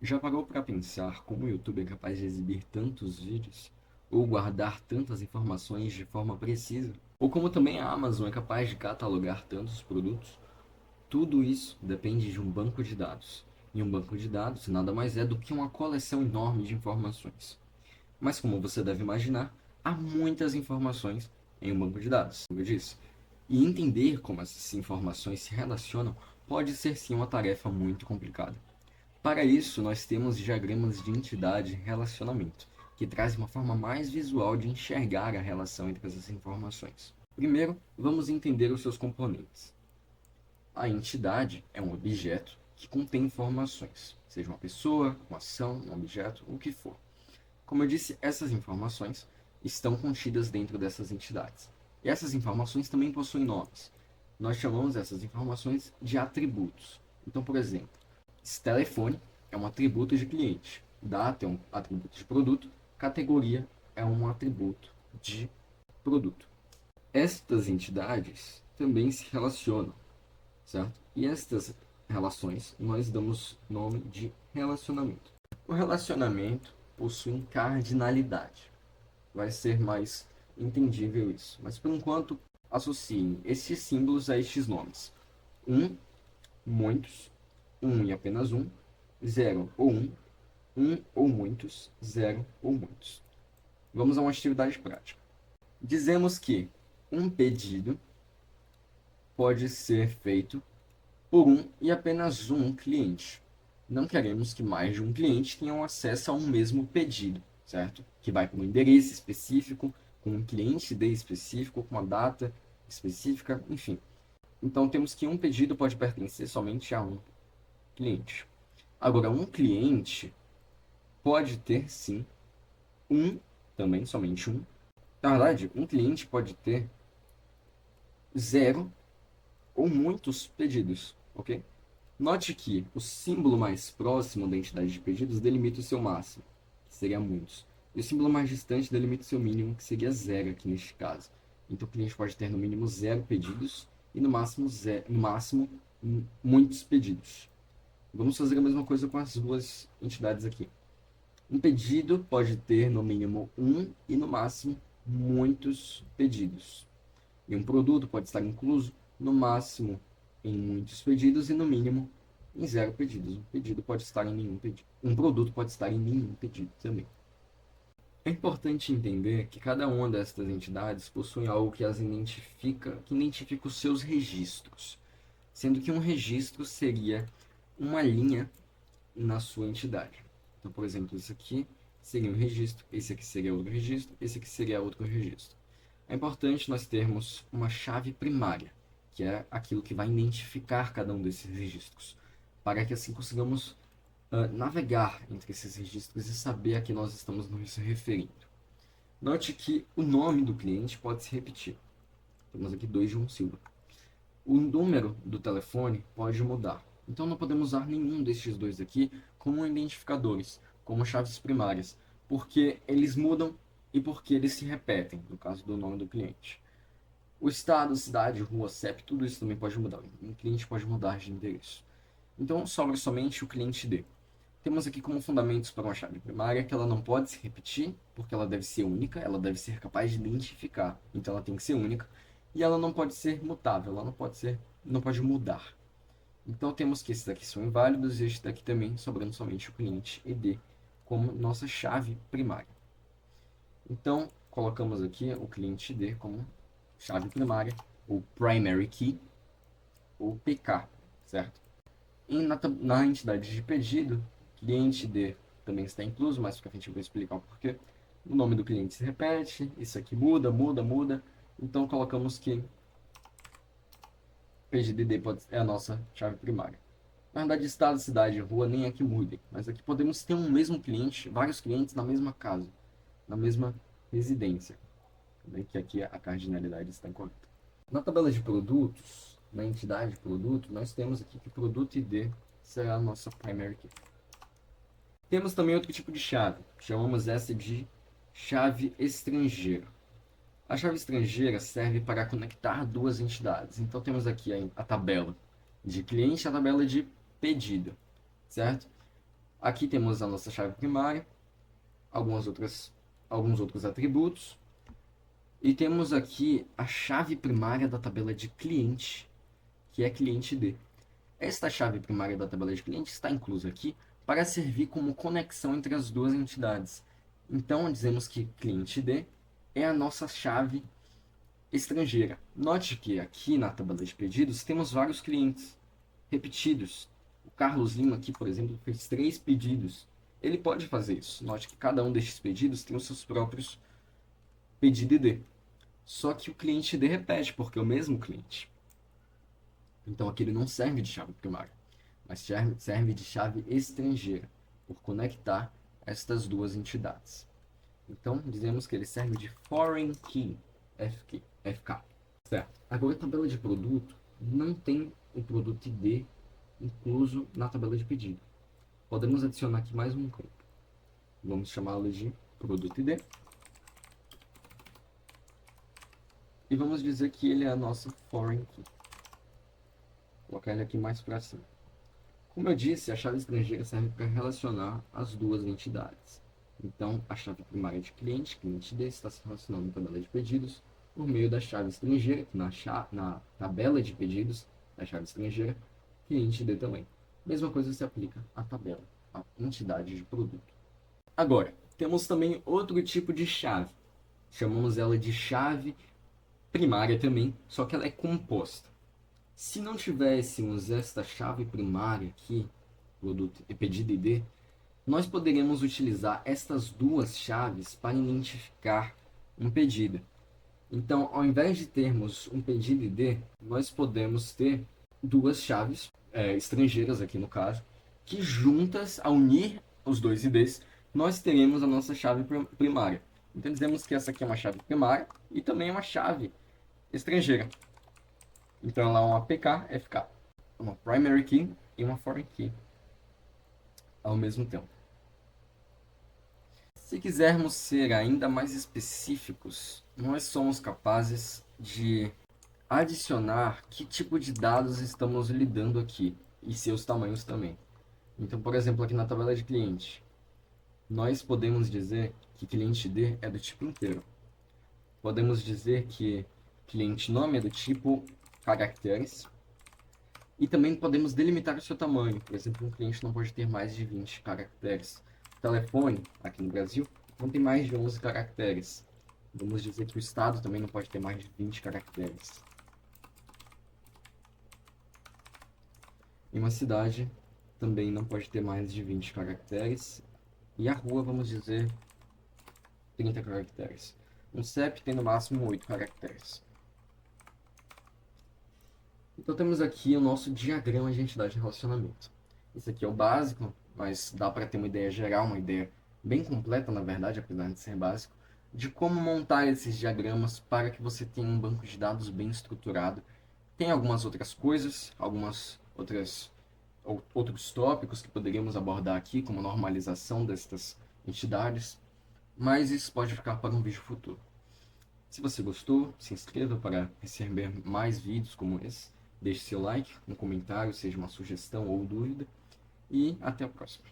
Já parou para pensar como o YouTube é capaz de exibir tantos vídeos? Ou guardar tantas informações de forma precisa? Ou como também a Amazon é capaz de catalogar tantos produtos? Tudo isso depende de um banco de dados. E um banco de dados nada mais é do que uma coleção enorme de informações. Mas como você deve imaginar, há muitas informações em um banco de dados, como eu disse. E entender como essas informações se relacionam pode ser sim uma tarefa muito complicada. Para isso, nós temos diagramas de entidade e relacionamento, que trazem uma forma mais visual de enxergar a relação entre essas informações. Primeiro, vamos entender os seus componentes. A entidade é um objeto que contém informações, seja uma pessoa, uma ação, um objeto, o que for. Como eu disse, essas informações estão contidas dentro dessas entidades. E essas informações também possuem nomes. Nós chamamos essas informações de atributos. Então, por exemplo, esse telefone é um atributo de cliente, data é um atributo de produto, categoria é um atributo de produto. Estas entidades também se relacionam, certo? E estas relações nós damos nome de relacionamento. O relacionamento possui cardinalidade. Vai ser mais entendível isso. Mas por enquanto, associem estes símbolos a estes nomes. Um, muitos, um e apenas um, zero ou um ou muitos, zero ou muitos. Vamos a uma atividade prática. Dizemos que um pedido pode ser feito por um e apenas um cliente. Não queremos que mais de um cliente tenham acesso a um mesmo pedido, certo? Que vai com um endereço específico, com um cliente ID específico, com uma data específica, enfim. Então temos que um pedido pode pertencer somente a um cliente. Agora, um cliente pode ter sim um, também somente um. Na verdade, um cliente pode ter zero ou muitos pedidos, ok? Note que o símbolo mais próximo da entidade de pedidos delimita o seu máximo, que seria muitos. E o símbolo mais distante delimita o seu mínimo, que seria zero aqui neste caso. Então o cliente pode ter no mínimo zero pedidos e no máximo muitos pedidos. Vamos fazer a mesma coisa com as duas entidades aqui. Um pedido pode ter no mínimo um e no máximo muitos pedidos. E um produto pode estar incluso no máximo em muitos pedidos e no mínimo em zero pedidos. Um pedido pode estar em nenhum pedido. Um produto pode estar em nenhum pedido também. É importante entender que cada uma destas entidades possui algo que as identifica, que identifica os seus registros, sendo que um registro seria uma linha na sua entidade. Então, por exemplo, isso aqui seria um registro, esse aqui seria outro registro, esse aqui seria outro registro. É importante nós termos uma chave primária, que é aquilo que vai identificar cada um desses registros, para que assim consigamos navegar entre esses registros e saber a que nós estamos nos referindo. Note que o nome do cliente pode se repetir. Temos aqui 2 João Silva. O número do telefone pode mudar. Então não podemos usar nenhum destes dois aqui como identificadores, como chaves primárias, porque eles mudam e porque eles se repetem, no caso do nome do cliente. O estado, cidade, rua, CEP, tudo isso também pode mudar. Um cliente pode mudar de endereço. Então sobra somente o cliente ID. Temos aqui como fundamentos para uma chave primária que ela não pode se repetir, porque ela deve ser única, ela deve ser capaz de identificar, então ela tem que ser única, e ela não pode ser mutável, ela não pode mudar. Então temos que esses daqui são inválidos e este daqui também, sobrando somente o cliente ID como nossa chave primária. Então colocamos aqui o cliente ID como chave primária, ou primary key, ou PK, certo? E na entidade de pedido, cliente ID também está incluso, mais para frente eu vou explicar o porquê. O nome do cliente se repete, isso aqui muda, muda, muda. Então colocamos que pedido ID é a nossa chave primária. Na verdade, estado, cidade, rua nem é que mudem, mas aqui podemos ter um mesmo cliente, vários clientes na mesma casa, na mesma residência, que aqui a cardinalidade está correta. Na tabela de produtos, na entidade de produto, nós temos aqui que produto ID será a nossa primary key. Temos também outro tipo de chave, chamamos essa de chave estrangeira. A chave estrangeira serve para conectar duas entidades. Então temos aqui a tabela de cliente e a tabela de pedido, certo? Aqui temos a nossa chave primária, alguns outros atributos. E temos aqui a chave primária da tabela de cliente, que é cliente D. Esta chave primária da tabela de cliente está inclusa aqui para servir como conexão entre as duas entidades. Então, dizemos que cliente D é a nossa chave estrangeira. Note que aqui na tabela de pedidos temos vários clientes repetidos. O Carlos Lima aqui, por exemplo, fez 3 pedidos. Ele pode fazer isso. Note que cada um destes pedidos tem os seus próprios pedido ID. Só que o cliente ID repete, porque é o mesmo cliente. Então aqui ele não serve de chave primária, mas serve de chave estrangeira, por conectar estas duas entidades. Então dizemos que ele serve de Foreign Key, FK. Certo. Agora a tabela de produto não tem o produto ID incluso na tabela de pedido. Podemos adicionar aqui mais um campo. Vamos chamá-lo de produto ID. E vamos dizer que ele é a nossa Foreign Key. Vou colocar ele aqui mais para cima. Como eu disse, a chave estrangeira serve para relacionar as duas entidades. Então, a chave primária de cliente, cliente D, está se relacionando na tabela de pedidos por meio da chave estrangeira, que na tabela de pedidos da chave estrangeira, cliente D também. Mesma coisa se aplica à tabela, à entidade de produto. Agora, temos também outro tipo de chave. Chamamos ela de chave primária também, só que ela é composta. Se não tivéssemos esta chave primária aqui, produto e pedido ID, nós poderíamos utilizar estas duas chaves para identificar um pedido. Então, ao invés de termos um pedido ID, nós podemos ter duas chaves estrangeiras aqui no caso, que juntas, ao unir os dois IDs, nós teremos a nossa chave primária. Então, dizemos que essa aqui é uma chave primária e também é uma chave estrangeira. Então ela é uma PK-FK, uma Primary Key e uma Foreign Key ao mesmo tempo. Se quisermos ser ainda mais específicos, nós somos capazes de adicionar que tipo de dados estamos lidando aqui e seus tamanhos também. Então, por exemplo, aqui na tabela de cliente, nós podemos dizer que cliente D é do tipo inteiro. Podemos dizer que cliente nome é do tipo caracteres. E também podemos delimitar o seu tamanho. Por exemplo, um cliente não pode ter mais de 20 caracteres. O telefone, aqui no Brasil, não tem mais de 11 caracteres. Vamos dizer que o estado também não pode ter mais de 20 caracteres. Em uma cidade, também não pode ter mais de 20 caracteres. E a rua, vamos dizer, 30 caracteres. Um CEP tem no máximo 8 caracteres. Então temos aqui o nosso diagrama de entidade de relacionamento. Esse aqui é o básico, mas dá para ter uma ideia geral, uma ideia bem completa, na verdade, apesar de ser básico, de como montar esses diagramas para que você tenha um banco de dados bem estruturado. Tem algumas outras coisas, outros tópicos que poderíamos abordar aqui, como normalização destas entidades, mas isso pode ficar para um vídeo futuro. Se você gostou, se inscreva para receber mais vídeos como esse. Deixe seu like, um comentário, seja uma sugestão ou dúvida. E até a próxima.